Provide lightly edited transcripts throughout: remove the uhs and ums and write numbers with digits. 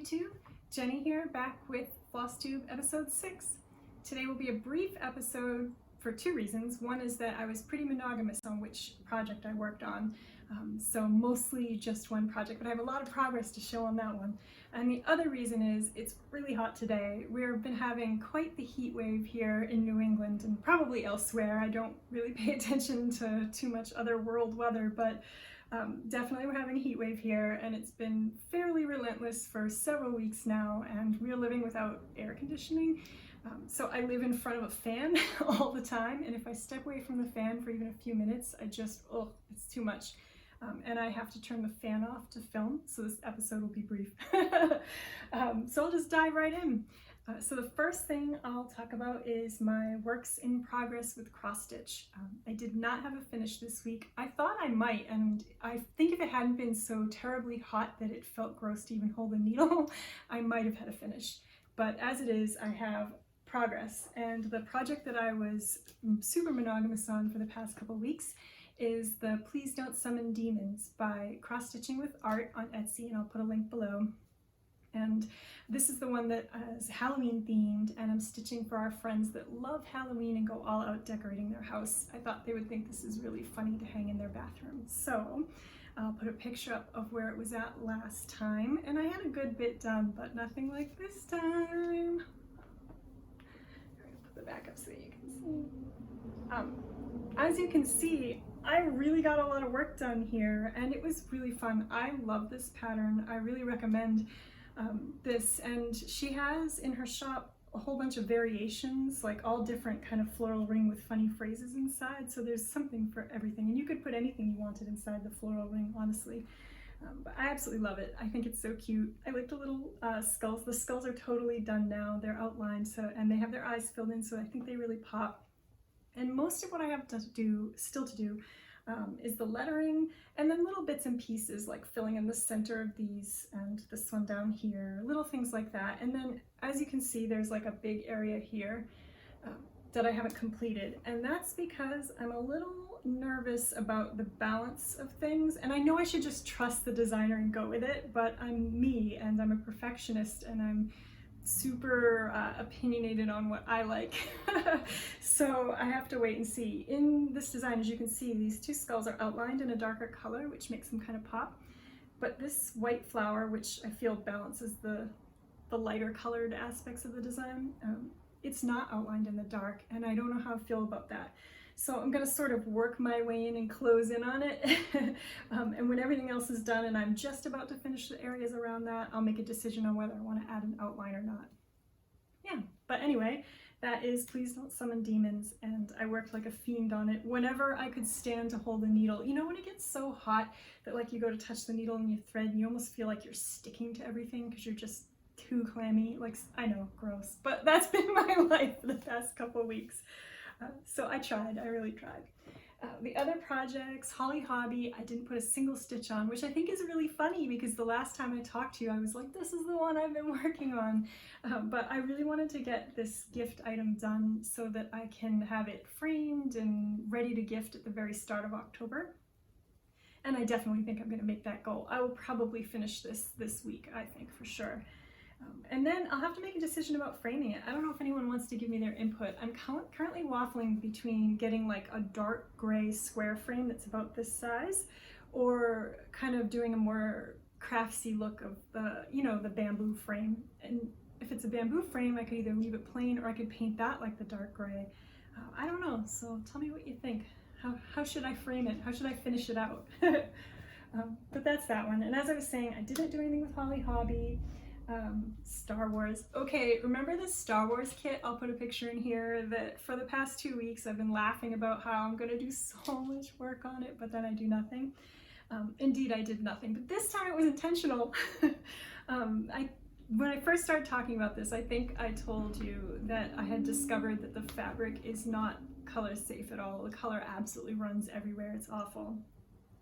YouTube, Jenny here, back with FlossTube episode 6. Today will be a brief episode for two reasons. One is that I was pretty monogamous on which project I worked on, so mostly just one project, but I have a lot of progress to show on that one. And the other reason is it's really hot today. We've been having quite the heat wave here in New England and probably elsewhere. I don't really pay attention to too much other world weather, but definitely we're having a heat wave here, and it's been fairly relentless for several weeks now, and we're living without air conditioning. So I live in front of a fan all the time, and if I step away from the fan for even a few minutes, it's too much. And I have to turn the fan off to film, so this episode will be brief. So I'll just dive right in. So the first thing I'll talk about is my works in progress with cross stitch. I did not have a finish this week. I thought I might, and I think if it hadn't been so terribly hot that it felt gross to even hold a needle, I might have had a finish. But as it is, I have progress, and the project that I was super monogamous on for the past couple weeks is the Please Don't Summon Demons by Cross Stitching with Art on Etsy, and I'll put a link below. And this is the one that is Halloween themed, and I'm stitching for our friends that love Halloween and go all out decorating their house. I thought they would think this is really funny to hang in their bathroom. So I'll put a picture up of where it was at last time, and I had a good bit done, but nothing like this time. I'm going to put the back up so you can see. As you can see, I really got a lot of work done here, and it was really fun. I love this pattern. I really recommend this, and she has in her shop a whole bunch of variations, like all different kind of floral ring with funny phrases inside, so there's something for everything, and you could put anything you wanted inside the floral ring, honestly. But I absolutely love it. I think it's so cute. I like the little skulls. The skulls are totally done now. They're outlined, and they have their eyes filled in, so I think they really pop. And most of what I have still to do is the lettering, and then little bits and pieces like filling in the center of these and this one down here, little things like that. And then as you can see, there's like a big area here that I haven't completed, and that's because I'm a little nervous about the balance of things, and I know I should just trust the designer and go with it, but I'm me, and I'm a perfectionist, and I'm super opinionated on what I like. So I have to wait and see. In this design, as you can see, these two skulls are outlined in a darker color, which makes them kind of pop. But this white flower, which I feel balances the lighter colored aspects of the design, it's not outlined in the dark, and I don't know how I feel about that. So I'm going to sort of work my way in and close in on it. And when everything else is done and I'm just about to finish the areas around that, I'll make a decision on whether I want to add an outline or not. Yeah, but anyway, that is Please Don't Summon Demons, and I worked like a fiend on it whenever I could stand to hold a needle. You know when it gets so hot that like you go to touch the needle and you thread and you almost feel like you're sticking to everything because you're just too clammy? Like, I know, gross, but that's been my life for the past couple weeks. So I really tried. The other projects, Holly Hobby, I didn't put a single stitch on, which I think is really funny because the last time I talked to you, I was like, this is the one I've been working on. But I really wanted to get this gift item done so that I can have it framed and ready to gift at the very start of October. And I definitely think I'm going to make that goal. I will probably finish this week, I think, for sure. And then I'll have to make a decision about framing it. I don't know if anyone wants to give me their input. I'm currently waffling between getting like a dark gray square frame that's about this size, or kind of doing a more craftsy look of the bamboo frame. And if it's a bamboo frame, I could either leave it plain or I could paint that like the dark gray. I don't know, so tell me what you think. How should I frame it? How should I finish it out? But that's that one. And as I was saying, I didn't do anything with Holly Hobby. Star Wars. Okay, remember this Star Wars kit? I'll put a picture in here that for the past 2 weeks I've been laughing about how I'm going to do so much work on it, but then I do nothing. Indeed, I did nothing, but this time it was intentional. When I first started talking about this, I think I told you that I had discovered that the fabric is not color safe at all. The color absolutely runs everywhere. It's awful.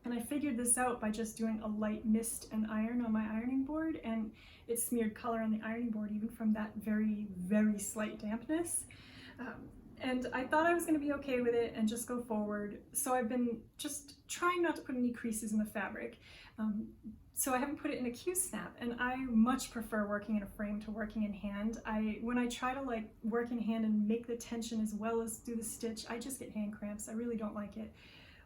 And I figured this out by just doing a light mist and iron on my ironing board, and it smeared color on the ironing board even from that very, very slight dampness. And I thought I was going to be okay with it and just go forward. So I've been just trying not to put any creases in the fabric. So I haven't put it in a Q-snap, and I much prefer working in a frame to working in hand. When I try to like work in hand and make the tension as well as do the stitch, I just get hand cramps. I really don't like it.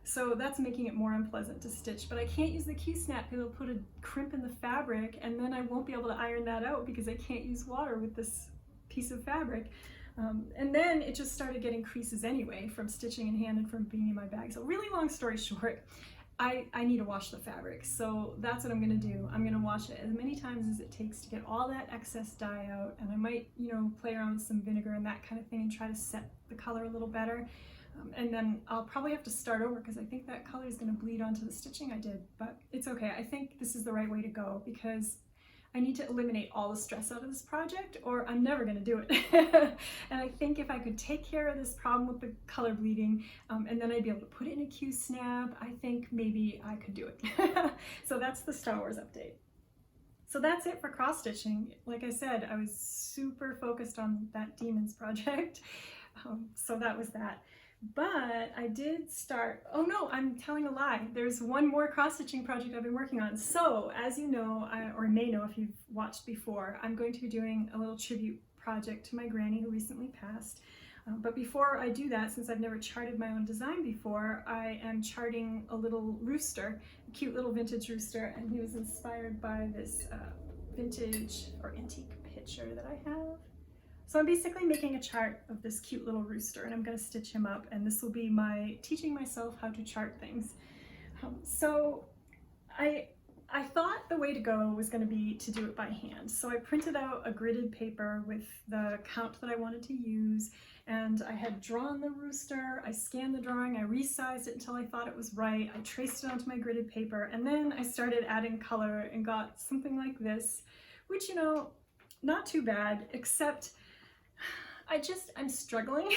So that's making it more unpleasant to stitch, but I can't use the Q-snap because it'll put a crimp in the fabric, and then I won't be able to iron that out because I can't use water with this piece of fabric. And then it just started getting creases anyway from stitching in hand and from being in my bag. So really long story short, I need to wash the fabric. So that's what I'm gonna do. I'm gonna wash it as many times as it takes to get all that excess dye out. And I might, play around with some vinegar and that kind of thing and try to set the color a little better. And then I'll probably have to start over because I think that color is gonna bleed onto the stitching I did, but it's okay. I think this is the right way to go because I need to eliminate all the stress out of this project or I'm never going to do it. And I think if I could take care of this problem with the color bleeding and then I'd be able to put it in a Q-snap, I think maybe I could do it. So that's the Star Wars update. So that's it for cross stitching. Like I said, I was super focused on that Demons project. So that was that. But I did start, oh no, I'm telling a lie. There's one more cross-stitching project I've been working on. So as you know, or may know if you've watched before, I'm going to be doing a little tribute project to my granny who recently passed. But before I do that, since I've never charted my own design before, I am charting a little rooster, a cute little vintage rooster, and he was inspired by this vintage or antique picture that I have. So I'm basically making a chart of this cute little rooster and I'm going to stitch him up, and this will be my teaching myself how to chart things. So I thought the way to go was going to be to do it by hand. So I printed out a gridded paper with the count that I wanted to use, and I had drawn the rooster, I scanned the drawing, I resized it until I thought it was right, I traced it onto my gridded paper, and then I started adding color and got something like this, which, not too bad, except I'm struggling.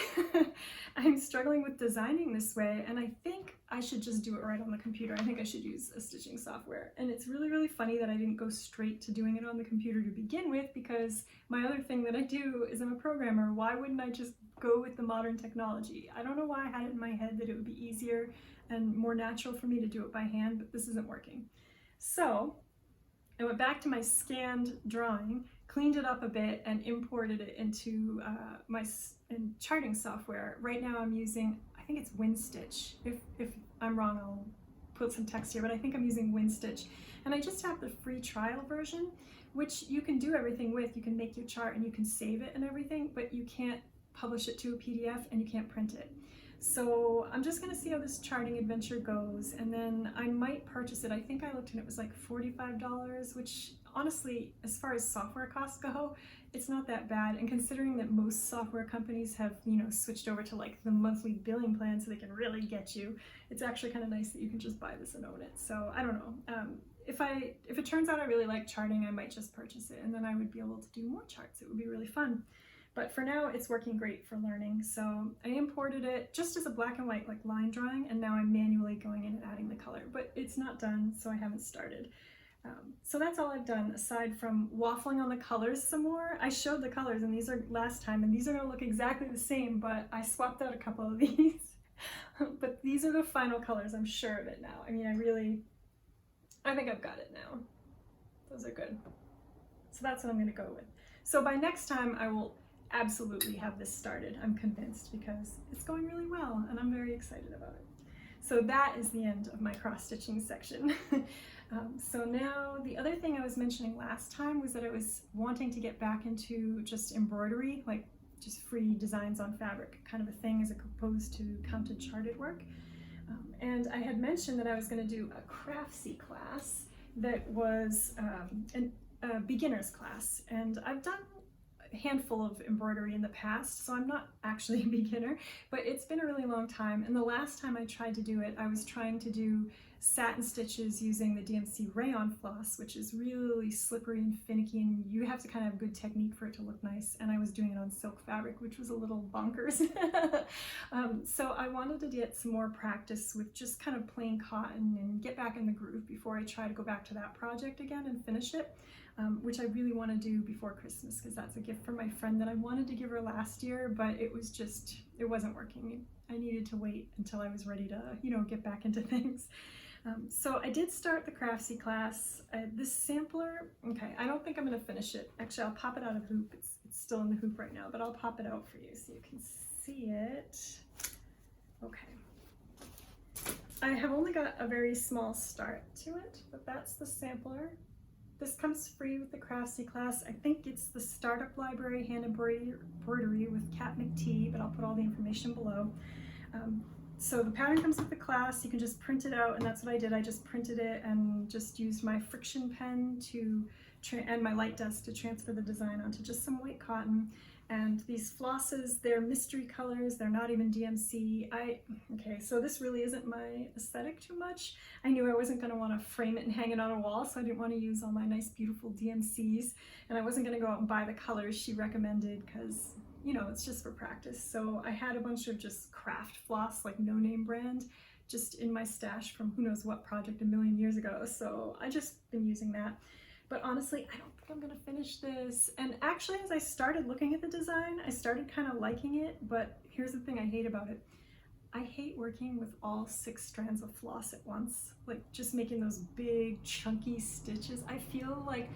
I'm struggling with designing this way, and I think I should just do it right on the computer. I think I should use a stitching software. And it's really, really funny that I didn't go straight to doing it on the computer to begin with, because my other thing that I do is I'm a programmer. Why wouldn't I just go with the modern technology? I don't know why I had it in my head that it would be easier and more natural for me to do it by hand, but this isn't working. So I went back to my scanned drawing, cleaned it up a bit, and imported it into my charting software. Right now I'm using, I think it's WinStitch. If I'm wrong, I'll put some text here, but I think I'm using WinStitch. And I just have the free trial version, which you can do everything with. You can make your chart and you can save it and everything, but you can't publish it to a PDF and you can't print it. So I'm just gonna see how this charting adventure goes, and then I might purchase it. I think I looked and it was like $45, which honestly, as far as software costs go, it's not that bad. And considering that most software companies have, switched over to like the monthly billing plan so they can really get you, it's actually kind of nice that you can just buy this and own it. So I don't know. If it turns out I really like charting, I might just purchase it, and then I would be able to do more charts. It would be really fun. But for now, it's working great for learning. So I imported it just as a black and white like line drawing, and now I'm manually going in and adding the color. But it's not done, so I haven't started. So that's all I've done, aside from waffling on the colors some more. I showed the colors, and these are last time, and these are gonna look exactly the same, but I swapped out a couple of these. But these are the final colors, I'm sure of it now. I mean, I think I've got it now. Those are good. So that's what I'm gonna go with. So by next time, I will absolutely have this started. I'm convinced, because it's going really well, and I'm very excited about it. So that is the end of my cross-stitching section. So now the other thing I was mentioning last time was that I was wanting to get back into just embroidery, like just free designs on fabric kind of a thing, as opposed to counted charted work. And I had mentioned that I was going to do a craftsy class that was a beginner's class, and I've done a handful of embroidery in the past, so I'm not actually a beginner, but it's been a really long time. And the last time I tried to do it, I was trying to do satin stitches using the DMC rayon floss, which is really slippery and finicky, and you have to kind of have good technique for it to look nice. And I was doing it on silk fabric, which was a little bonkers. So I wanted to get some more practice with just kind of plain cotton and get back in the groove before I try to go back to that project again and finish it. which I really want to do before Christmas because that's a gift from my friend that I wanted to give her last year, but it wasn't working. I needed to wait until I was ready to, get back into things. So I did start the Craftsy class. This sampler, okay, I don't think I'm going to finish it. Actually, I'll pop it out of the hoop. It's still in the hoop right now, but I'll pop it out for you so you can see it. Okay. I have only got a very small start to it, but that's the sampler. This comes free with the Craftsy class. I think it's the Startup Library Hand Embroidery with Kat McT, but I'll put all the information below. So the pattern comes with the class. You can just print it out, and that's what I did. I just printed it and just used my friction pen and my light dust to transfer the design onto just some white cotton. And these flosses, they're mystery colors. They're not even DMC. Okay, so this really isn't my aesthetic too much. I knew I wasn't going to want to frame it and hang it on a wall, so I didn't want to use all my nice, beautiful DMCs. And I wasn't going to go out and buy the colors she recommended because, it's just for practice. So I had a bunch of just craft floss, like no-name brand, just in my stash from who knows what project a million years ago. So I just been using that. But honestly, I don't think I'm gonna finish this. And actually, as I started looking at the design, I started kind of liking it, but here's the thing I hate about it. I hate working with all 6 strands of floss at once, like just making those big chunky stitches. I feel like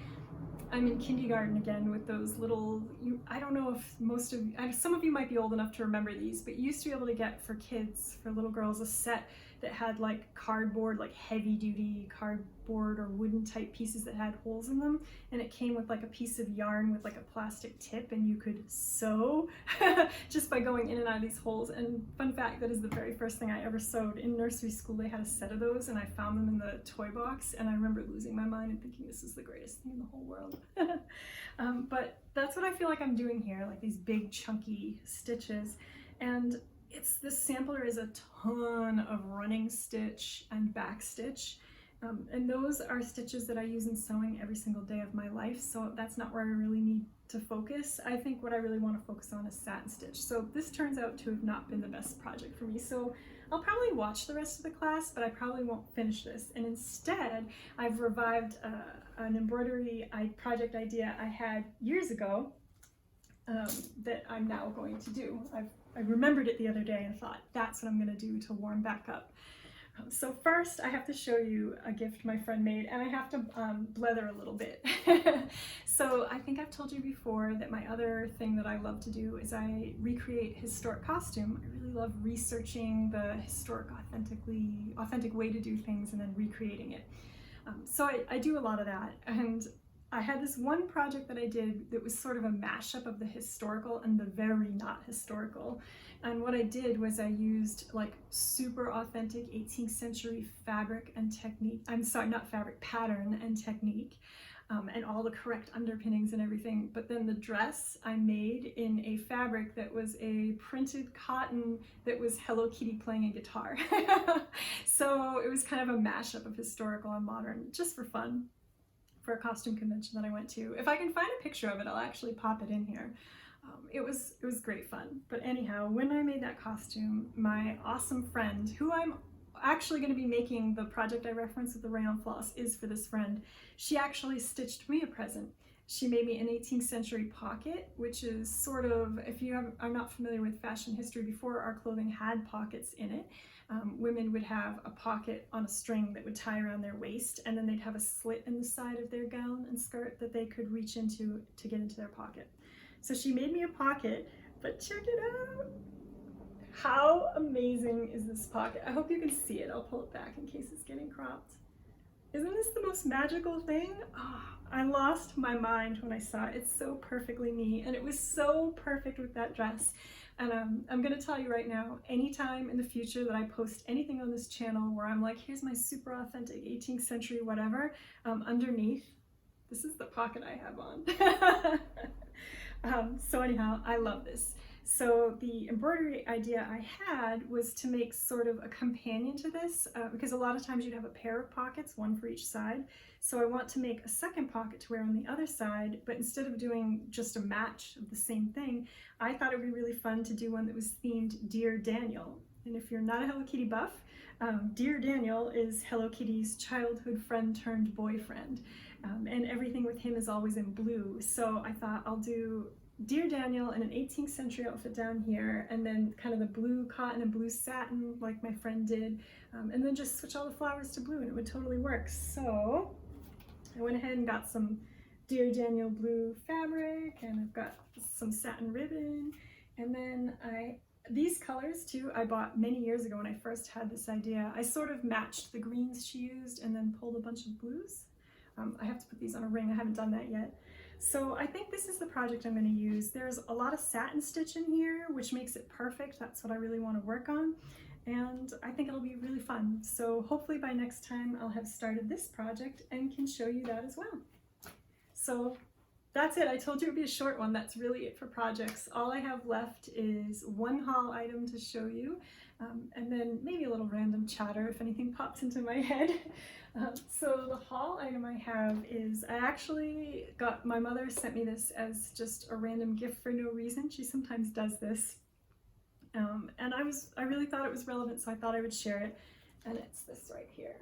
I'm in kindergarten again with those little, I don't know if some of you might be old enough to remember these, but you used to be able to get for kids, for little girls, a set that had like cardboard, like heavy duty cardboard or wooden type pieces that had holes in them. And it came with like a piece of yarn with like a plastic tip, and you could sew just by going in and out of these holes. And fun fact, that is the very first thing I ever sewed. In nursery school, they had a set of those, and I found them in the toy box. And I remember losing my mind and thinking this is the greatest thing in the whole world. But that's what I feel like I'm doing here, like these big chunky stitches. And this sampler is a ton of running stitch and back stitch. And those are stitches that I use in sewing every single day of my life. So that's not where I really need to focus. I think what I really want to focus on is satin stitch. So this turns out to have not been the best project for me. So I'll probably watch the rest of the class, but I probably won't finish this. And instead, I've revived an embroidery project idea I had years ago that I'm now going to do. I remembered it the other day and thought, that's what I'm going to do to warm back up. So first, I have to show you a gift my friend made, and I have to blether a little bit. So I think I've told you before that my other thing that I love to do is I recreate historic costume. I really love researching the historic, authentic way to do things and then recreating it. So I do a lot of that. And I had this one project that I did that was sort of a mashup of the historical and the very not historical. And what I did was I used like super authentic 18th century fabric and technique. I'm sorry, not fabric, pattern and technique, and all the correct underpinnings and everything. But then the dress I made in a fabric that was a printed cotton that was Hello Kitty playing a guitar. So it was kind of a mashup of historical and modern, just for fun, for a costume convention that I went to. If I can find a picture of it, I'll actually pop it in here. It was great fun. But anyhow, when I made that costume, my awesome friend, who I'm actually going to be making the project I referenced with the rayon floss is for this friend, she actually stitched me a present. She made me an 18th century pocket, which is sort of, if you are not familiar with fashion history, before our clothing had pockets in it, women would have a pocket on a string that would tie around their waist, and then they'd have a slit in the side of their gown and skirt that they could reach into to get into their pocket. So she made me a pocket, but check it out. How amazing is this pocket? I hope you can see it. I'll pull it back in case it's getting cropped. Isn't this the most magical thing? Oh, I lost my mind when I saw it. It's so perfectly me, and it was so perfect with that dress. And I'm gonna tell you right now, anytime in the future that I post anything on this channel where I'm like, here's my super authentic 18th century whatever, underneath, this is the pocket I have on. So anyhow, I love this. So the embroidery idea I had was to make sort of a companion to this, because a lot of times you'd have a pair of pockets, one for each side. So I want to make a second pocket to wear on the other side, but instead of doing just a match of the same thing, I thought it would be really fun to do one that was themed Dear Daniel. And if you're not a Hello Kitty buff, Dear Daniel is Hello Kitty's childhood friend turned boyfriend. and everything with him is always in blue. So I thought I'll do Dear Daniel in an 18th century outfit down here, and then kind of the blue cotton and blue satin like my friend did, and then just switch all the flowers to blue and it would totally work. So I went ahead and got some Dear Daniel blue fabric, and I've got some satin ribbon, and then these colors too I bought many years ago when I first had this idea. I sort of matched the greens she used and then pulled a bunch of blues. I have to put these on a ring, I haven't done that yet. So I think this is the project I'm going to use. There's a lot of satin stitch in here, which makes it perfect. That's what I really want to work on, and I think it'll be really fun. So hopefully by next time I'll have started this project and can show you that as well. So that's it. I told you it would be a short one. That's really it for projects. All I have left is one haul item to show you, and then maybe a little random chatter if anything pops into my head. So the haul item I have is, I actually got, my mother sent me this as just a random gift for no reason. She sometimes does this. And I really thought it was relevant, so I thought I would share it. And it's this right here.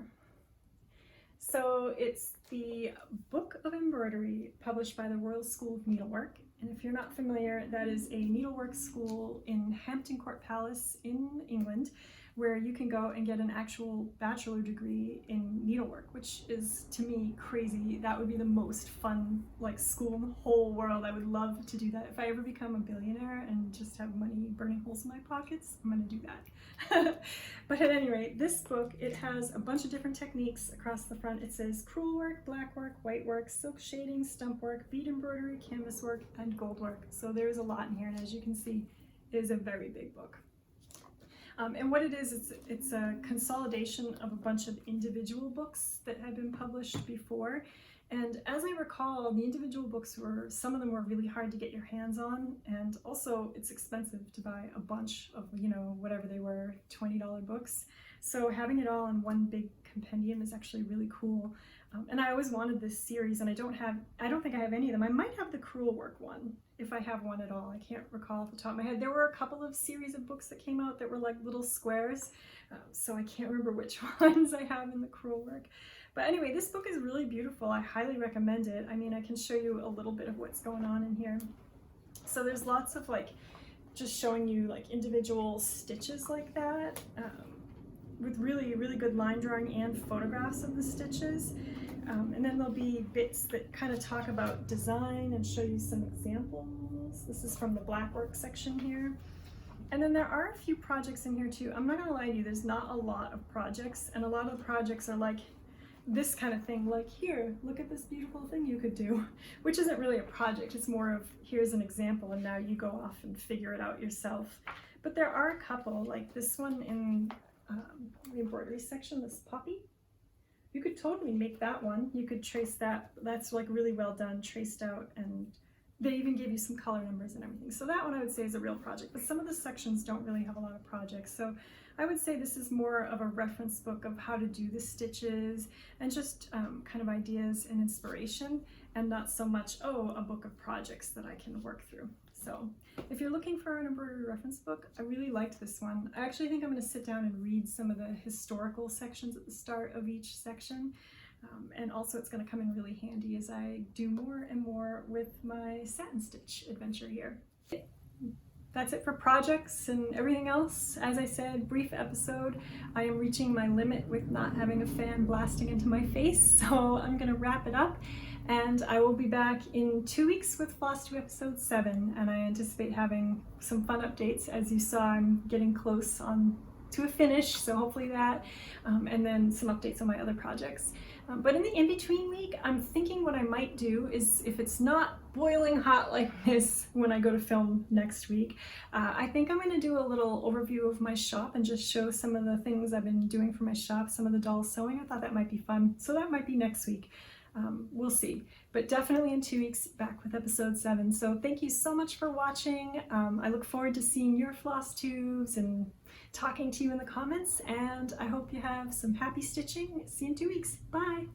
So it's the Book of Embroidery, published by the Royal School of Needlework. And if you're not familiar, that is a needlework school in Hampton Court Palace in England, where you can go and get an actual bachelor degree in needlework, which is, to me, crazy. That would be the most fun, like, school in the whole world. I would love to do that. If I ever become a billionaire and just have money burning holes in my pockets, I'm gonna do that. But at any rate, this book, it has a bunch of different techniques across the front. It says crewel work, black work, white work, silk shading, stump work, bead embroidery, canvas work, and gold work. So there's a lot in here, and as you can see, it is a very big book. And what it is, it's a consolidation of a bunch of individual books that had been published before. And as I recall, the individual books some of them were really hard to get your hands on, and also it's expensive to buy a bunch of, you know, whatever they were, $20 books. So having it all in one big compendium is actually really cool. And I always wanted this series, and I don't think I have any of them. I might have the crewel work one, if I have one at all. I can't recall off the top of my head. There were a couple of series of books that came out that were like little squares, so I can't remember which ones I have in the crewel work. But anyway, this book is really beautiful. I highly recommend it. I mean, I can show you a little bit of what's going on in here. So there's lots of, like, just showing you like individual stitches like that, with really, really good line drawing and photographs of the stitches. And then there'll be bits that kind of talk about design and show you some examples. This is from the black work section here. And then there are a few projects in here too. I'm not gonna lie to you, there's not a lot of projects, and a lot of the projects are like this kind of thing, like, here, look at this beautiful thing you could do, which isn't really a project. It's more of, here's an example and now you go off and figure it out yourself. But there are a couple, like this one in the embroidery section, this poppy. You could totally make that one. You could trace that. That's like really well done, traced out, and they even give you some color numbers and everything. So that one I would say is a real project, but some of the sections don't really have a lot of projects. So I would say this is more of a reference book of how to do the stitches and just kind of ideas and inspiration, and not so much, oh, a book of projects that I can work through. So if you're looking for an embroidery reference book, I really liked this one. I actually think I'm going to sit down and read some of the historical sections at the start of each section. And also it's going to come in really handy as I do more and more with my satin stitch adventure here. That's it for projects and everything else. As I said, brief episode. I am reaching my limit with not having a fan blasting into my face, so I'm going to wrap it up. And I will be back in 2 weeks with FlossTube episode 7, and I anticipate having some fun updates. As you saw, I'm getting close to a finish, so hopefully that, and then some updates on my other projects. But in the in-between week, I'm thinking what I might do is, if it's not boiling hot like this when I go to film next week, I think I'm going to do a little overview of my shop and just show some of the things I've been doing for my shop, some of the doll sewing. I thought that might be fun, so that might be next week. We'll see, but definitely in 2 weeks back with episode 7. So thank you so much for watching. I look forward to seeing your floss tubes and talking to you in the comments, and I hope you have some happy stitching. See you in 2 weeks. Bye.